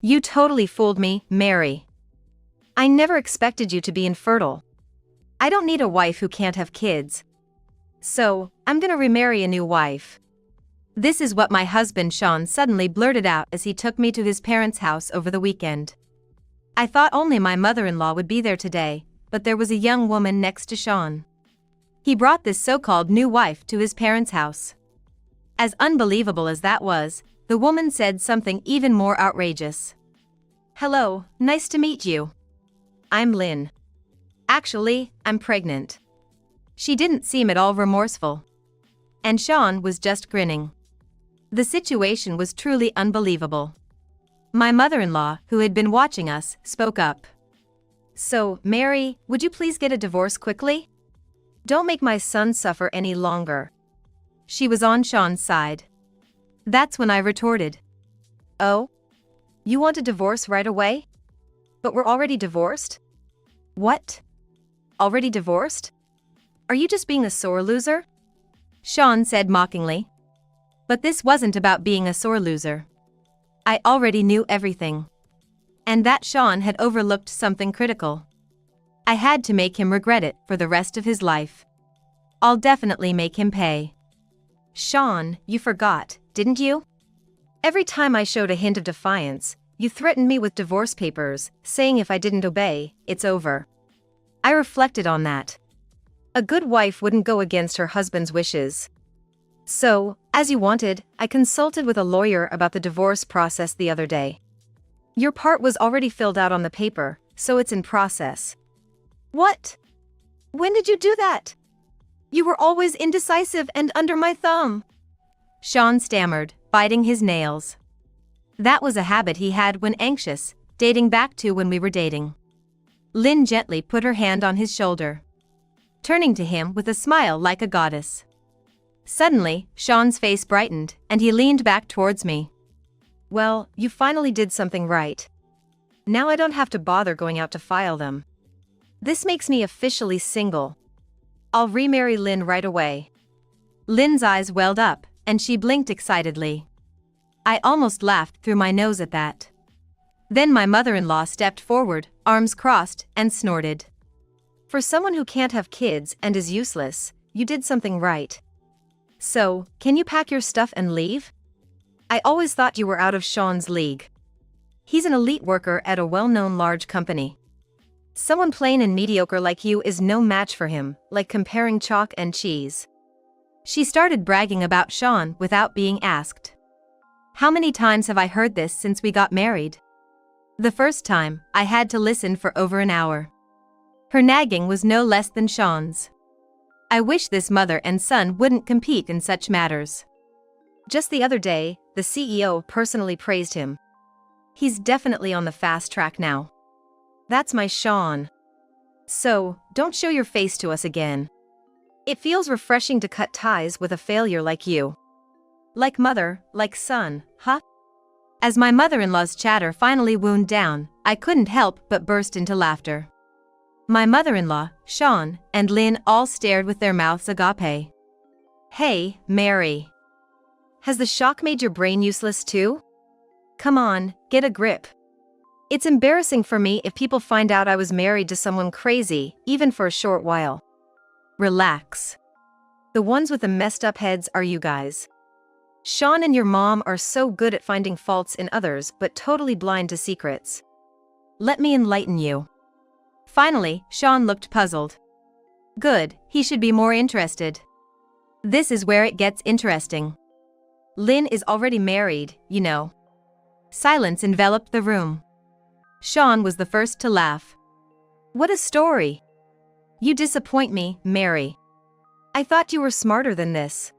You totally fooled me, Mary. I never expected you to be infertile. I don't need a wife who can't have kids. So, I'm gonna remarry a new wife. This is what my husband Sean suddenly blurted out as he took me to his parents' house over the weekend. I thought only my mother-in-law would be there today, but there was a young woman next to Sean. He brought this so-called new wife to his parents' house. As unbelievable as that was, the woman said something even more outrageous. Hello, nice to meet you. I'm Lynn. Actually, I'm pregnant. She didn't seem at all remorseful. And Sean was just grinning. The situation was truly unbelievable. My mother-in-law, who had been watching us, spoke up. So, Mary, would you please get a divorce quickly? Don't make my son suffer any longer. She was on Sean's side. That's when I retorted. Oh? You want a divorce right away? But we're already divorced? What? Already divorced? Are you just being a sore loser? Sean said mockingly. But this wasn't about being a sore loser. I already knew everything. And that Sean had overlooked something critical. I had to make him regret it for the rest of his life. I'll definitely make him pay. Sean, you forgot, didn't you? Every time I showed a hint of defiance, you threatened me with divorce papers, saying if I didn't obey, it's over. I reflected on that. A good wife wouldn't go against her husband's wishes. So, as you wanted, I consulted with a lawyer about the divorce process the other day. Your part was already filled out on the paper, so it's in process. What? When did you do that? You were always indecisive and under my thumb. Sean stammered, biting his nails. That was a habit he had when anxious, dating back to when we were dating. Lynn gently put her hand on his shoulder, turning to him with a smile like a goddess. Suddenly, Sean's face brightened, and he leaned back towards me. Well, you finally did something right. Now I don't have to bother going out to file them. This makes me officially single. I'll remarry Lynn right away. Lynn's eyes welled up, and she blinked excitedly. I almost laughed through my nose at that. Then my mother-in-law stepped forward, arms crossed, and snorted. For someone who can't have kids and is useless, you did something right. So, can you pack your stuff and leave? I always thought you were out of Sean's league. He's an elite worker at a well-known large company. Someone plain and mediocre like you is no match for him, like comparing chalk and cheese. She started bragging about Sean without being asked. How many times have I heard this since we got married? The first time, I had to listen for over an hour. Her nagging was no less than Sean's. I wish this mother and son wouldn't compete in such matters. Just the other day, the CEO personally praised him. He's definitely on the fast track now. That's my Sean. So, don't show your face to us again. It feels refreshing to cut ties with a failure like you. Like mother, like son, huh? As my mother-in-law's chatter finally wound down, I couldn't help but burst into laughter. My mother-in-law, Sean, and Lynn all stared with their mouths agape. Hey, Mary. Has the shock made your brain useless too? Come on, get a grip. It's embarrassing for me if people find out I was married to someone crazy, even for a short while. Relax. The ones with the messed up heads are you guys. Sean and your mom are so good at finding faults in others but totally blind to secrets. Let me enlighten you. Finally, Sean looked puzzled. Good, he should be more interested. This is where it gets interesting. Lynn is already married, you know. Silence enveloped the room. Sean was the first to laugh. What a story. You disappoint me, Mary. I thought you were smarter than this.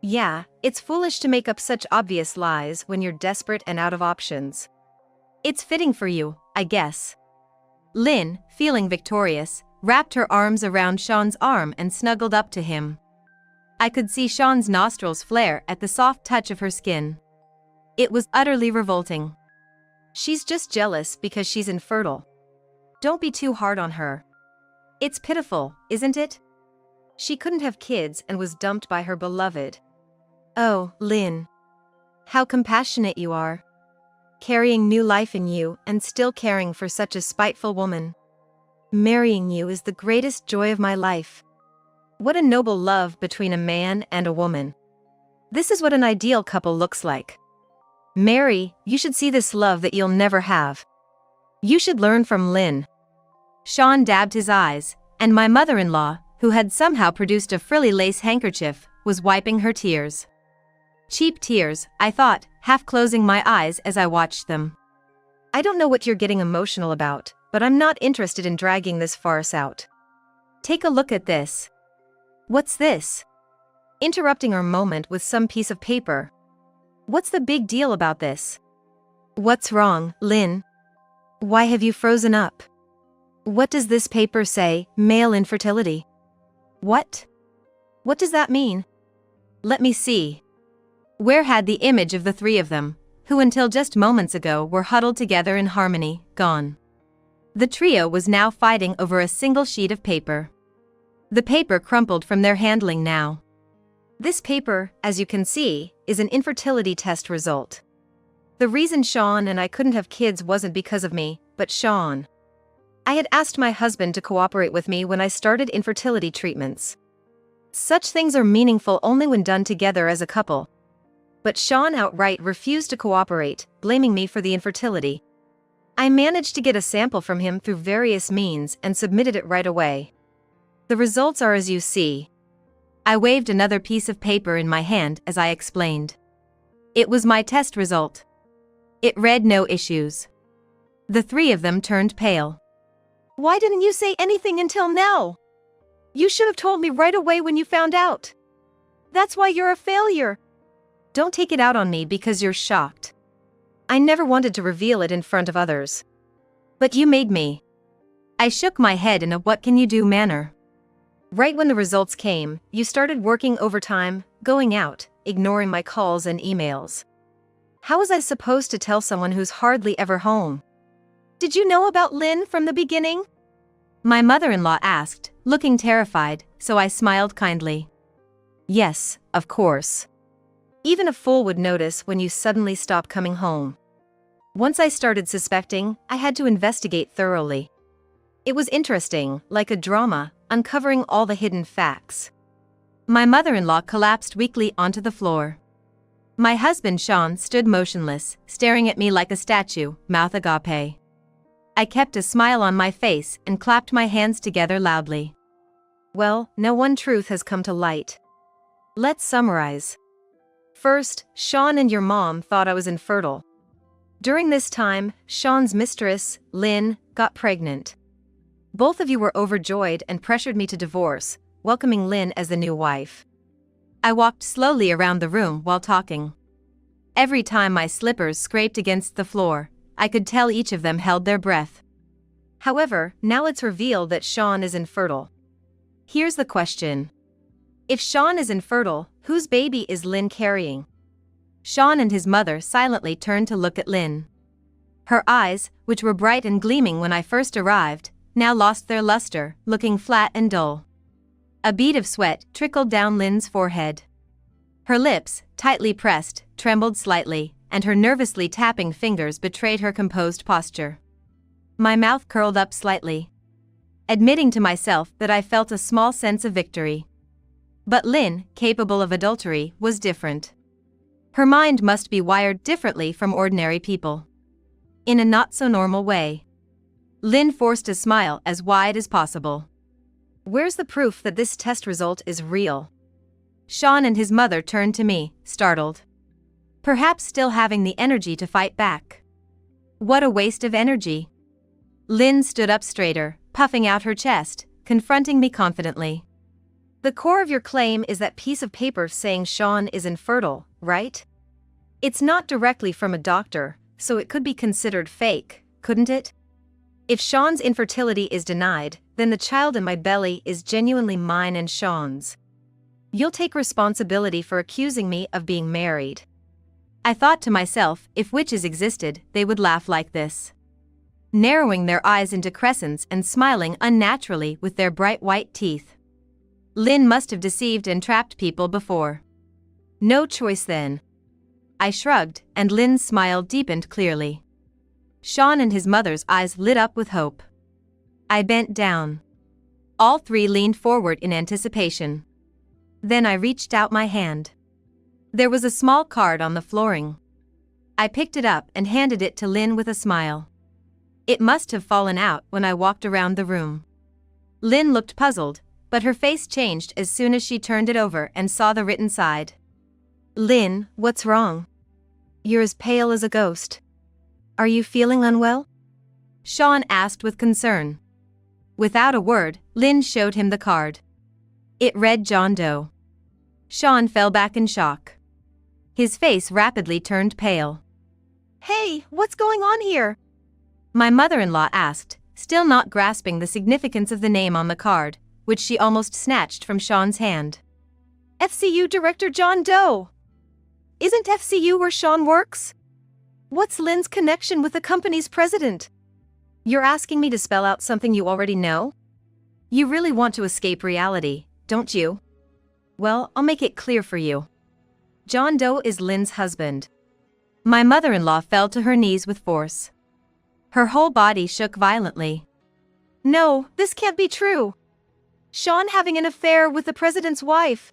Yeah, it's foolish to make up such obvious lies when you're desperate and out of options. It's fitting for you, I guess. Lynn, feeling victorious, wrapped her arms around Sean's arm and snuggled up to him. I could see Sean's nostrils flare at the soft touch of her skin. It was utterly revolting. She's just jealous because she's infertile. Don't be too hard on her. It's pitiful, isn't it? She couldn't have kids and was dumped by her beloved. Oh, Lynn. How compassionate you are. carrying new life in you and still caring for such a spiteful woman. Marrying you is the greatest joy of my life. What a noble love between a man and a woman. This is what an ideal couple looks like. Mary, you should see this love that you'll never have. You should learn from Lynn. Sean dabbed his eyes, and my mother-in-law, who had somehow produced a frilly lace handkerchief, was wiping her tears. Cheap tears, I thought, half closing my eyes as I watched them. I don't know what you're getting emotional about, but I'm not interested in dragging this farce out. Take a look at this. What's this? Interrupting her moment with some piece of paper. What's the big deal about this? What's wrong, Lynn? Why have you frozen up? What does this paper say, male infertility? What? What does that mean? Let me see. Where had the image of the three of them, who until just moments ago were huddled together in harmony, gone? The trio was now fighting over a single sheet of paper. The paper crumpled from their handling now. This paper, as you can see, is an infertility test result. The reason Sean and I couldn't have kids wasn't because of me, but Sean. I had asked my husband to cooperate with me when I started infertility treatments. Such things are meaningful only when done together as a couple. But Sean outright refused to cooperate, blaming me for the infertility. I managed to get a sample from him through various means and submitted it right away. The results are as you see. I waved another piece of paper in my hand as I explained. It was my test result. It read no issues. The three of them turned pale. Why didn't you say anything until now? You should have told me right away when you found out. That's why you're a failure. Don't take it out on me because you're shocked. I never wanted to reveal it in front of others. But you made me. I shook my head in a what-can-you-do manner. Right when the results came, you started working overtime, going out, ignoring my calls and emails. How was I supposed to tell someone who's hardly ever home? Did you know about Lynn from the beginning? My mother-in-law asked, looking terrified, so I smiled kindly. Yes, of course. Even a fool would notice when you suddenly stop coming home. Once I started suspecting, I had to investigate thoroughly. It was interesting, like a drama, uncovering all the hidden facts. My mother-in-law collapsed weakly onto the floor. My husband Sean stood motionless, staring at me like a statue, mouth agape. I kept a smile on my face and clapped my hands together loudly. Well, no one truth has come to light. Let's summarize. First, Sean and your mom thought I was infertile. During this time, Sean's mistress, Lynn, got pregnant. Both of you were overjoyed and pressured me to divorce, welcoming Lynn as the new wife. I walked slowly around the room while talking. Every time my slippers scraped against the floor, I could tell each of them held their breath. However, now it's revealed that Sean is infertile. Here's the question. If Sean is infertile, whose baby is Lynn carrying? Sean and his mother silently turned to look at Lynn. Her eyes, which were bright and gleaming when I first arrived, now lost their luster, looking flat and dull. A bead of sweat trickled down Lynn's forehead. Her lips, tightly pressed, trembled slightly, and her nervously tapping fingers betrayed her composed posture. My mouth curled up slightly, admitting to myself that I felt a small sense of victory. But Lynn, capable of adultery, was different. Her mind must be wired differently from ordinary people. In a not-so-normal way. Lynn forced a smile as wide as possible. Where's the proof that this test result is real? Sean and his mother turned to me, startled. Perhaps still having the energy to fight back. What a waste of energy. Lynn stood up straighter, puffing out her chest, confronting me confidently. The core of your claim is that piece of paper saying Sean is infertile, right? It's not directly from a doctor, so it could be considered fake, couldn't it? If Sean's infertility is denied, then the child in my belly is genuinely mine and Sean's. You'll take responsibility for accusing me of being married. I thought to myself, if witches existed, they would laugh like this. Narrowing their eyes into crescents and smiling unnaturally with their bright white teeth. Lynn must have deceived and trapped people before. No choice then. I shrugged, and Lynn's smile deepened clearly. Sean and his mother's eyes lit up with hope. I bent down. All three leaned forward in anticipation. Then I reached out my hand. There was a small card on the flooring. I picked it up and handed it to Lynn with a smile. It must have fallen out when I walked around the room. Lynn looked puzzled, but her face changed as soon as she turned it over and saw the written side. Lynn, what's wrong? You're as pale as a ghost. Are you feeling unwell? Sean asked with concern. Without a word, Lynn showed him the card. It read John Doe. Sean fell back in shock. His face rapidly turned pale. Hey, what's going on here? My mother-in-law asked, still not grasping the significance of the name on the card, which she almost snatched from Sean's hand. FCU Director John Doe. Isn't FCU where Sean works? What's Lynn's connection with the company's president? You're asking me to spell out something you already know? You really want to escape reality, don't you? Well, I'll make it clear for you. John Doe is Lynn's husband. My mother-in-law fell to her knees with force. Her whole body shook violently. No, this can't be true. Sean having an affair with the president's wife.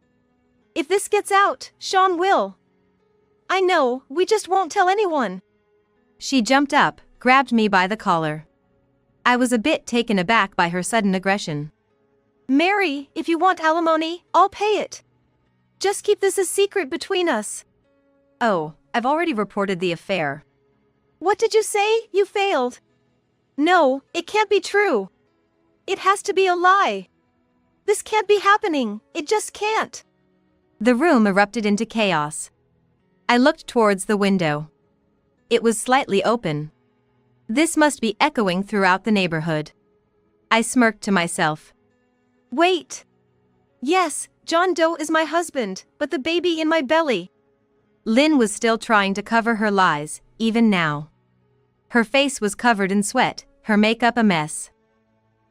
If this gets out, Sean will. I know, we just won't tell anyone. She jumped up, grabbed me by the collar. I was a bit taken aback by her sudden aggression. Mary, if you want alimony, I'll pay it. Just keep this a secret between us. Oh, I've already reported the affair. What did you say? You failed. No, it can't be true. It has to be a lie. This can't be happening, it just can't. The room erupted into chaos. I looked towards the window. It was slightly open. This must be echoing throughout the neighborhood. I smirked to myself. Wait. Yes, John Doe is my husband, but the baby in my belly. Lynn was still trying to cover her lies, even now. Her face was covered in sweat, her makeup a mess.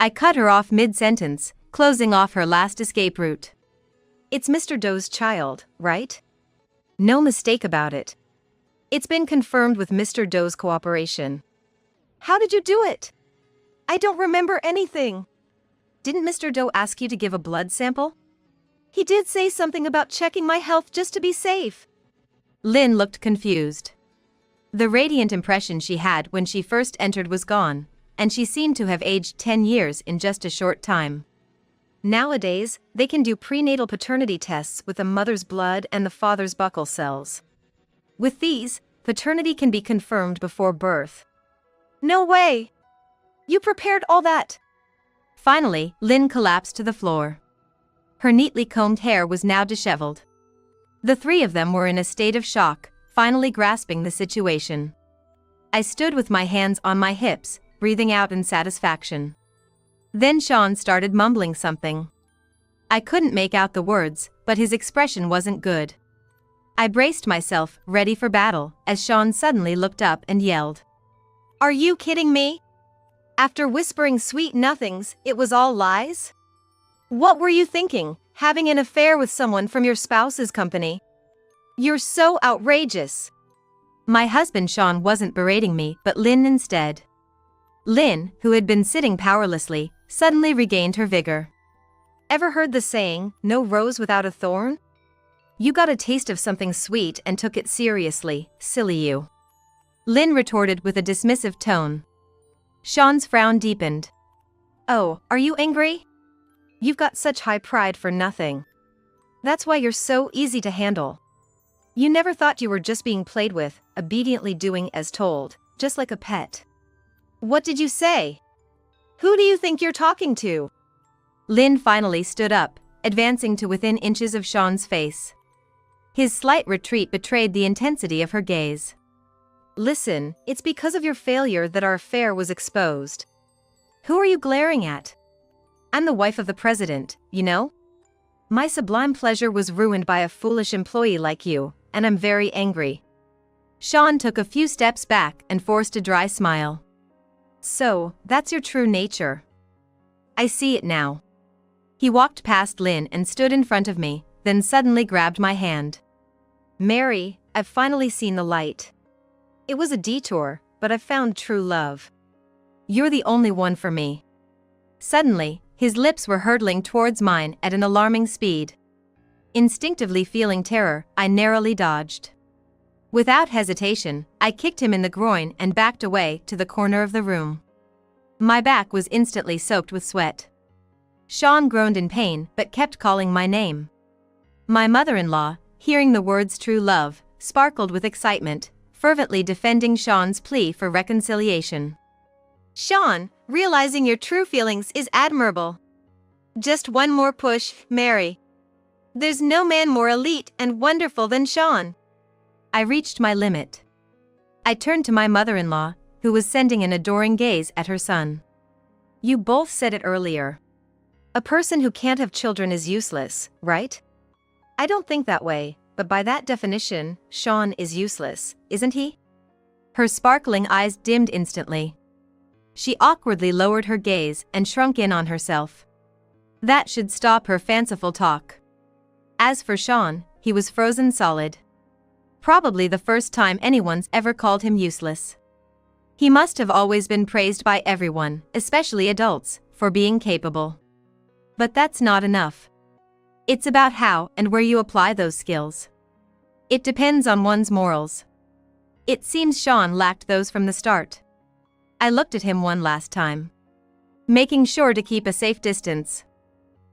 I cut her off mid-sentence, closing off her last escape route. It's Mr. Doe's child, right? No mistake about it. It's been confirmed with Mr. Doe's cooperation. How did you do it? I don't remember anything. Didn't Mr. Doe ask you to give a blood sample? He did say something about checking my health just to be safe. Lynn looked confused. The radiant impression she had when she first entered was gone, and she seemed to have aged 10 years in just a short time. Nowadays, they can do prenatal paternity tests with the mother's blood and the father's buccal cells. With these, paternity can be confirmed before birth. No way! You prepared all that! Finally, Lynn collapsed to the floor. Her neatly combed hair was now disheveled. The three of them were in a state of shock, finally grasping the situation. I stood with my hands on my hips, breathing out in satisfaction. Then Sean started mumbling something. I couldn't make out the words, but his expression wasn't good. I braced myself, ready for battle, as Sean suddenly looked up and yelled. Are you kidding me? After whispering sweet nothings, it was all lies? What were you thinking, having an affair with someone from your spouse's company? You're so outrageous. My husband Sean wasn't berating me, but Lynn instead. Lynn, who had been sitting powerlessly, suddenly regained her vigor. Ever heard the saying, no rose without a thorn? You got a taste of something sweet and took it seriously, silly you. Lynn retorted with a dismissive tone. Sean's frown deepened. Oh, are you angry? You've got such high pride for nothing. That's why you're so easy to handle. You never thought you were just being played with, obediently doing as told, just like a pet. What did you say? Who do you think you're talking to? Lynn finally stood up, advancing to within inches of Sean's face. His slight retreat betrayed the intensity of her gaze. Listen, it's because of your failure that our affair was exposed. Who are you glaring at? I'm the wife of the president, you know? My sublime pleasure was ruined by a foolish employee like you, and I'm very angry. Sean took a few steps back and forced a dry smile. So, that's your true nature. I see it now. He walked past Lynn and stood in front of me, then suddenly grabbed my hand. Mary, I've finally seen the light. It was a detour, but I've found true love. You're the only one for me." Suddenly, his lips were hurtling towards mine at an alarming speed. Instinctively feeling terror, I narrowly dodged. Without hesitation, I kicked him in the groin and backed away to the corner of the room. My back was instantly soaked with sweat. Sean groaned in pain but kept calling my name. My mother-in-law, hearing the words true love, sparkled with excitement, fervently defending Sean's plea for reconciliation. "Sean, realizing your true feelings is admirable. Just one more push, Mary. There's no man more elite and wonderful than Sean." I reached my limit. I turned to my mother-in-law, who was sending an adoring gaze at her son. "You both said it earlier. A person who can't have children is useless, right? I don't think that way, but by that definition, Sean is useless, isn't he?" Her sparkling eyes dimmed instantly. She awkwardly lowered her gaze and shrunk in on herself. That should stop her fanciful talk. As for Sean, he was frozen solid. Probably the first time anyone's ever called him useless. He must have always been praised by everyone, especially adults, for being capable. But that's not enough. It's about how and where you apply those skills. It depends on one's morals. It seems Sean lacked those from the start. I looked at him one last time, making sure to keep a safe distance.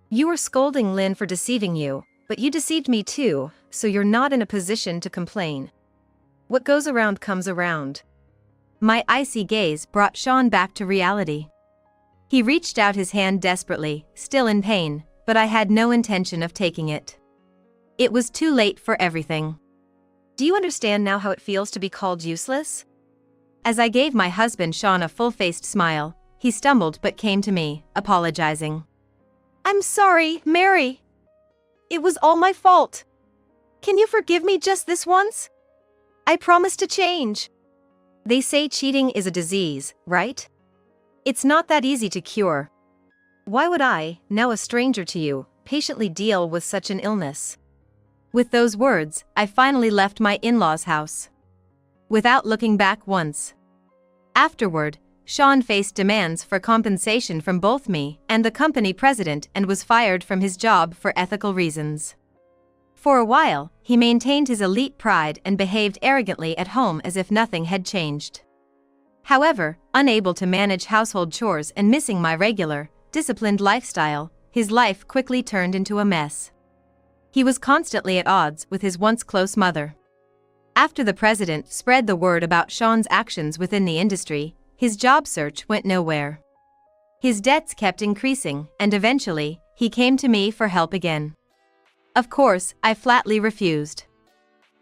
"You were scolding Lynn for deceiving you, but you deceived me too, so you're not in a position to complain. What goes around comes around." My icy gaze brought Sean back to reality. He reached out his hand desperately, still in pain, but I had no intention of taking it. It was too late for everything. "Do you understand now how it feels to be called useless?" As I gave my husband Sean a full-faced smile, he stumbled but came to me, apologizing. "I'm sorry, Mary. It was all my fault. Can you forgive me just this once? I promise to change." They say cheating is a disease, right? It's not that easy to cure. Why would I, now a stranger to you, patiently deal with such an illness? With those words, I finally left my in-laws' house, without looking back once. Afterward, Sean faced demands for compensation from both me and the company president and was fired from his job for ethical reasons. For a while, he maintained his elite pride and behaved arrogantly at home as if nothing had changed. However, unable to manage household chores and missing my regular, disciplined lifestyle, his life quickly turned into a mess. He was constantly at odds with his once close mother. After the president spread the word about Sean's actions within the industry, his job search went nowhere. His debts kept increasing, and eventually, he came to me for help again. Of course, I flatly refused.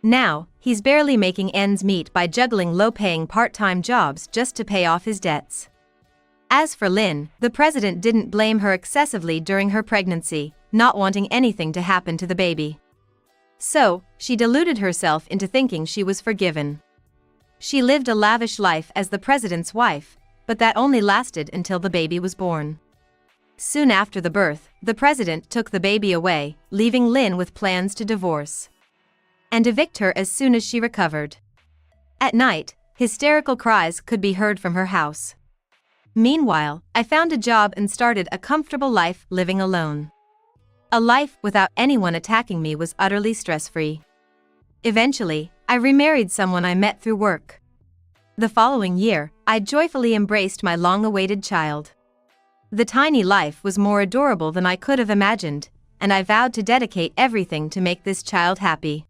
Now, he's barely making ends meet by juggling low-paying part-time jobs just to pay off his debts. As for Lynn, the president didn't blame her excessively during her pregnancy, not wanting anything to happen to the baby. So, she deluded herself into thinking she was forgiven. She lived a lavish life as the president's wife, but that only lasted until the baby was born. Soon after the birth, the president took the baby away, leaving Lynn with plans to divorce and evict her as soon as she recovered. At night, hysterical cries could be heard from her house. Meanwhile, I found a job and started a comfortable life living alone. A life without anyone attacking me was utterly stress-free. Eventually, I remarried someone I met through work. The following year, I joyfully embraced my long-awaited child. The tiny life was more adorable than I could have imagined, and I vowed to dedicate everything to make this child happy.